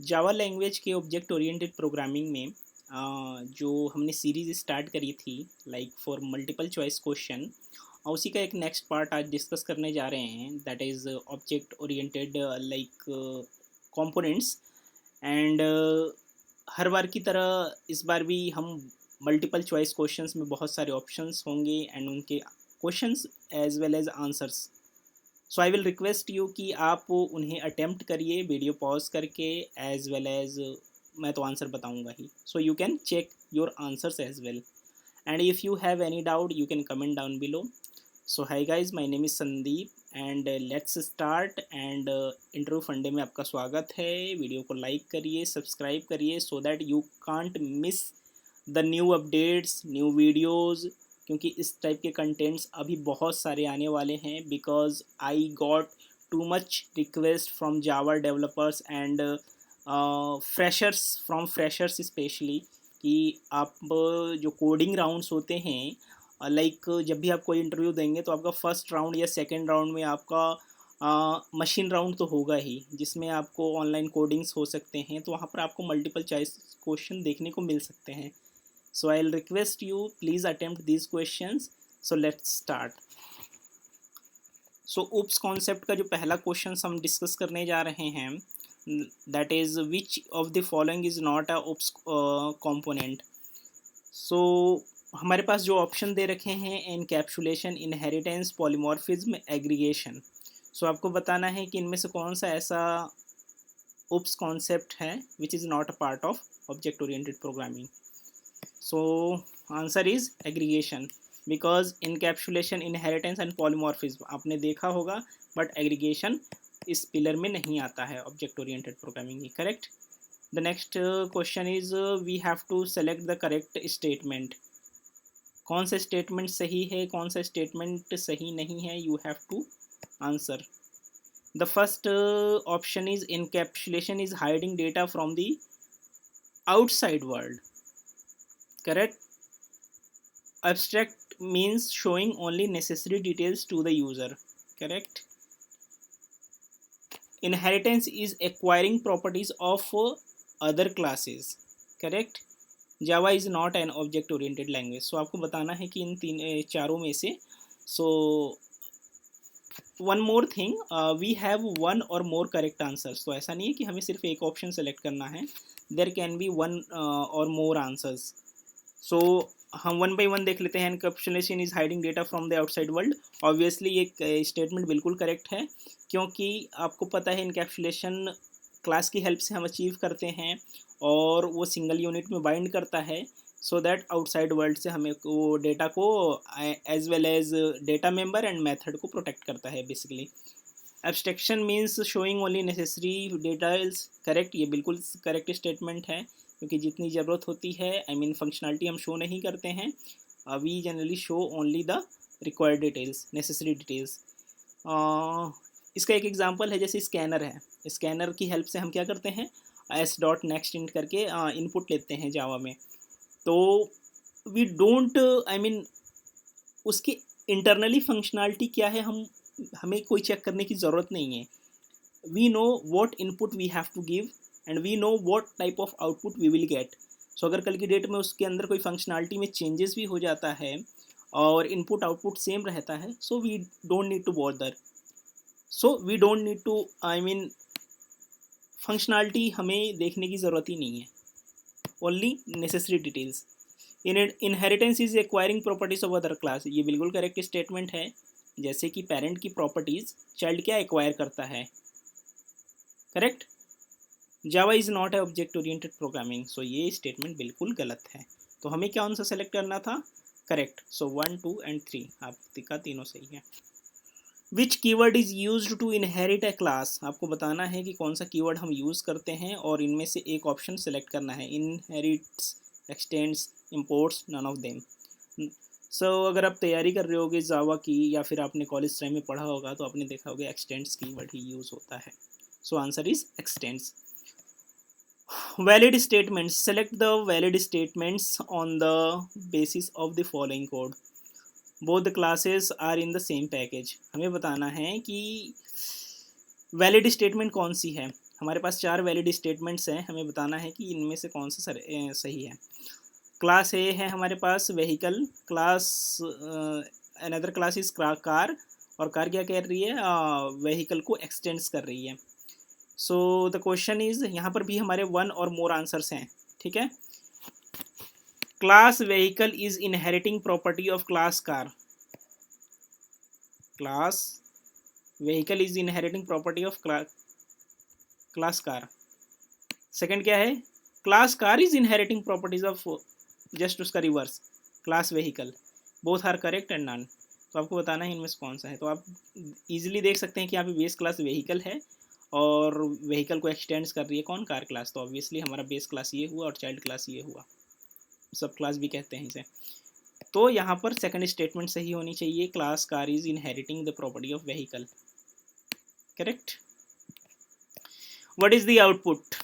Java language के object oriented programming में जो हमने सीरीज स्टार्ट करी थी like for multiple choice question, उसी का एक नेक्स्ट पार्ट आज डिस्कस करने जा रहे हैं, that is object oriented like components. And हर बार की तरह इस बार भी हम मल्टीपल चॉइस क्वेश्चंस में बहुत सारे ऑप्शंस होंगे एंड उनके questions as well as answers. So I will request you कि आप उन्हें अटेम्प्ट करिए वीडियो पॉज करके, एज वेल एज मैं तो आंसर बताऊंगा ही, so you can check your answers as well. And if you have any doubt you can comment down below. So hi guys, my name is Sandeep and let's start. And interview फंडे में आपका स्वागत है। Video को like करिए, subscribe करिए, so that you can't miss the new updates, new videos, क्योंकि इस टाइप के कंटेंट्स अभी बहुत सारे आने वाले हैं। Because I got too much request from Java developers and freshers, from freshers specially, कि आप जो कोडिंग राउंड्स होते हैं, लाइक जब भी आप कोई इंटरव्यू देंगे तो आपका फर्स्ट राउंड या सेकेंड राउंड में आपका मशीन राउंड तो होगा ही, जिसमें आपको ऑनलाइन कोडिंग्स हो सकते हैं, तो वहाँ पर आपको मल्टीपल चॉइस क्वेश्चन देखने को मिल सकते हैं। So I'll request you please attempt these questions. So let's start. So OOPS concept का जो पहला क्वेश्चन हम डिस्कस करने जा रहे हैं, that is which of the following is not a OOPS component. So हमारे पास जो ऑप्शन दे रखे हैं, एनकैप्सुलेशन, इनहेरिटेंस, पॉलीमॉर्फिज्म, एग्रीगेशन। सो आपको बताना है कि इनमें से कौन सा ऐसा OOPS कॉन्सेप्ट है which is not a part of object oriented programming. So answer is aggregation, because encapsulation, inheritance and polymorphism आपने देखा होगा, but aggregation इस पिलर में नहीं आता है ऑब्जेक्ट ओरिएंटेड प्रोग्रामिंग में। Correct. The next question is we have to select the correct statement. कौन सा स्टेटमेंट सही है, कौन सा स्टेटमेंट सही नहीं है, you have to answer. The first option is encapsulation is hiding data from the outside world. Correct. Abstract means showing only necessary details to the user. Correct. Inheritance is acquiring properties of other classes. Correct. Java is not an object oriented language. So आपको बताना है कि इन तीन चारों में से, so one more thing, we have one or more correct answers. तो ऐसा नहीं है कि हमें सिर्फ एक ऑप्शन सेलेक्ट करना है, there can be one or more answers. सो हम वन बाई वन देख लेते हैं। Encapsulation is hiding data from the outside world. Obviously ये स्टेटमेंट बिल्कुल करेक्ट है, क्योंकि आपको पता है इनकैप्सुलेशन क्लास की हेल्प से हम अचीव करते हैं और वो सिंगल यूनिट में बाइंड करता है, सो दैट आउटसाइड वर्ल्ड से हमें वो डेटा को as well as data member and method को प्रोटेक्ट करता है basically. Abstraction means showing only necessary details. Correct, ये बिल्कुल करेक्ट स्टेटमेंट है, क्योंकि जितनी ज़रूरत होती है, आई मीन फंक्शनैलिटी हम शो नहीं करते हैं, we generally show only the required details, necessary details. इसका एक एग्जांपल है, जैसे स्कैनर है। स्कैनर की हेल्प से हम क्या करते हैं, एस डॉट नेक्स्ट इंट करके इनपुट लेते हैं जावा में। तो वी डोंट, आई मीन उसकी इंटरनली फंक्शनैलिटी क्या है, हमें कोई चेक करने की ज़रूरत नहीं है। We know what input we have to give and we know what type of output we will get. So अगर कल की डेट में उसके अंदर कोई फंक्शनैलिटी में चेंजेस भी हो जाता है और इनपुट आउटपुट सेम रहता है, so we don't need to bother, so we don't need to, I mean functionality हमें देखने की ज़रूरत ही नहीं है, only necessary details. Inheritance is acquiring properties of other class. ये बिल्कुल करेक्ट स्टेटमेंट है, जैसे कि पेरेंट की प्रॉपर्टीज़ चाइल्ड क्या एक्वायर करता है। Correct. Java is not a object oriented programming. So ये स्टेटमेंट बिल्कुल गलत है। तो हमें क्या आंसर सेलेक्ट करना था, करेक्ट। सो 1, 2 एंड 3 आपका तीनों सही है। Which keyword is used to inherit a class. आपको बताना है कि कौन सा कीवर्ड हम यूज़ करते हैं और इनमें से एक ऑप्शन सेलेक्ट करना है। Inherits, extends, imports, none of them. So अगर आप तैयारी कर रहे होगे जावा की, या फिर आपने कॉलेज टाइम में पढ़ा होगा, तो आपने देखा होगा एक्सटेंड्स कीवर्ड ही यूज़ होता है। So answer is x tends. Valid statements. Select the valid statements on the basis of the following code. Both the classes are in the same package. हमें बताना है कि वैलिड स्टेटमेंट कौन सी है। हमारे पास 4 वैलिड स्टेटमेंट्स हैं, हमें बताना है कि इनमें से कौन सा सही है। क्लास ए है हमारे पास vehicle, class another class is car, और कार क्या कर रही है, व्हीकल को एक्सटेंड्स कर रही है। सो द क्वेश्चन इज, यहाँ पर भी हमारे 1 और मोर आंसर्स हैं, ठीक है। Class vehicle is inheriting property of class car, class vehicle is inheriting property of class car. Second क्या है, class car is inheriting properties of, just उसका reverse, class vehicle. Both are correct and none. तो आपको बताना है इनमें से कौन सा है। तो आप इजीली देख सकते हैं कि यहाँ पे बेस क्लास व्हीकल है और व्हीकल को एक्सटेंड्स कर रही है कौन, कार क्लास। तो ऑब्वियसली हमारा बेस क्लास ये हुआ और चाइल्ड क्लास ये हुआ, सब क्लास भी कहते हैं इसे। तो यहाँ पर सेकंड स्टेटमेंट सही होनी चाहिए, class car is inheriting the property of vehicle, correct. What is the output?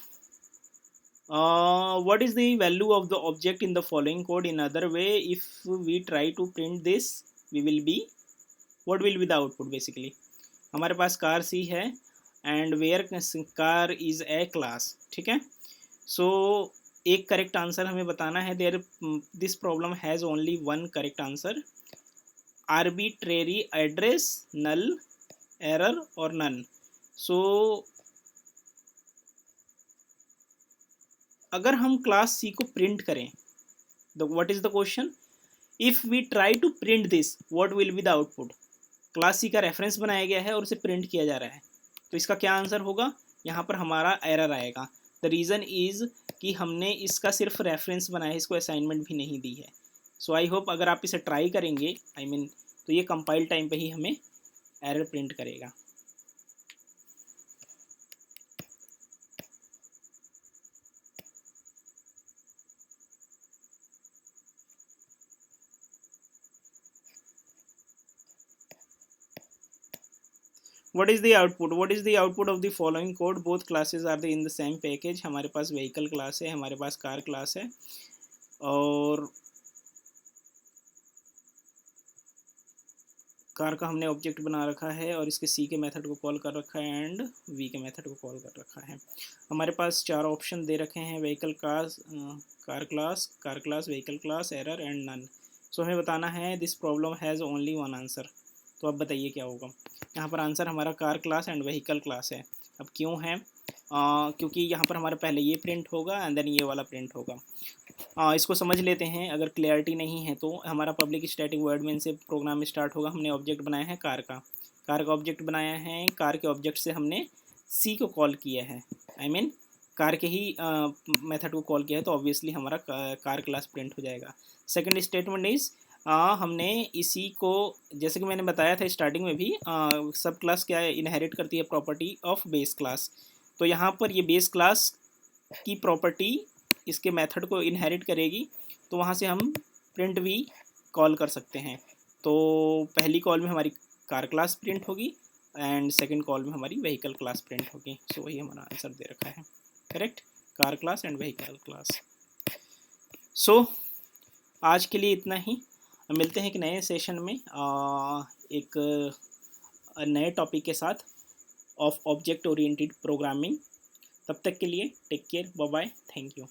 What is the value of the object in the following code? In other way, if we try to print this, we will be, what will be the output basically? हमारे पास car C है and where car is a class, ठीक है। So एक correct answer हमें बताना है। There this problem has only one correct answer, arbitrary address, null, error और none. So अगर हम क्लास सी को प्रिंट करें, what is the question, if we try to print this what will be the output. Class C का reference बनाया गया है और उसे प्रिंट किया जा रहा है, तो इसका क्या आंसर होगा, यहाँ पर हमारा एरर आएगा। द रीज़न इज कि हमने इसका सिर्फ रेफरेंस बनाया है, इसको असाइनमेंट भी नहीं दी है। सो आई होप अगर आप इसे ट्राई करेंगे, आई मीन तो ये कंपाइल टाइम पे ही हमें एरर प्रिंट करेगा। What is the output? What is the output of the following code? Both classes are in the same package. हमारे पास vehicle class है, हमारे पास car class है, और कार का हमने ऑब्जेक्ट बना रखा है और इसके सी के मेथड को कॉल कर रखा है एंड वी के मेथड को कॉल कर रखा है। हमारे पास 4 ऑप्शन दे रखे हैं, vehicle class, car class, vehicle class, error and none. So हमें बताना है this problem has only one answer. तो अब बताइए क्या होगा। यहाँ पर आंसर हमारा car class and vehicle class है। अब क्यों है, क्योंकि यहाँ पर हमारे पहले ये प्रिंट होगा एंड देन ये वाला प्रिंट होगा। इसको समझ लेते हैं, अगर क्लियरिटी नहीं है तो हमारा पब्लिक स्टैटिक वर्ड मेन से प्रोग्राम स्टार्ट होगा। हमने ऑब्जेक्ट बनाया है कार का ऑब्जेक्ट बनाया है, कार के ऑब्जेक्ट से हमने सी को कॉल किया है, आई मीन कार के ही मेथड को कॉल किया है, तो ऑब्वियसली हमारा कार क्लास प्रिंट हो जाएगा। सेकंड स्टेटमेंट इज, हमने इसी को, जैसे कि मैंने बताया था स्टार्टिंग में भी, सब क्लास क्या इनहेरिट करती है, प्रॉपर्टी ऑफ बेस क्लास। तो यहाँ पर ये बेस क्लास की प्रॉपर्टी इसके मेथड को इनहेरिट करेगी, तो वहाँ से हम प्रिंट भी कॉल कर सकते हैं। तो पहली कॉल में हमारी कार क्लास प्रिंट होगी एंड सेकंड कॉल में हमारी व्हीकल क्लास प्रिंट होगी। सो वही हमारा आंसर दे रखा है, correct, car class and vehicle class. So आज के लिए इतना ही, मिलते हैं एक नए सेशन में एक नए टॉपिक के साथ ऑफ ऑब्जेक्ट ओरिएंटेड प्रोग्रामिंग। तब तक के लिए take care, bye bye, thank you.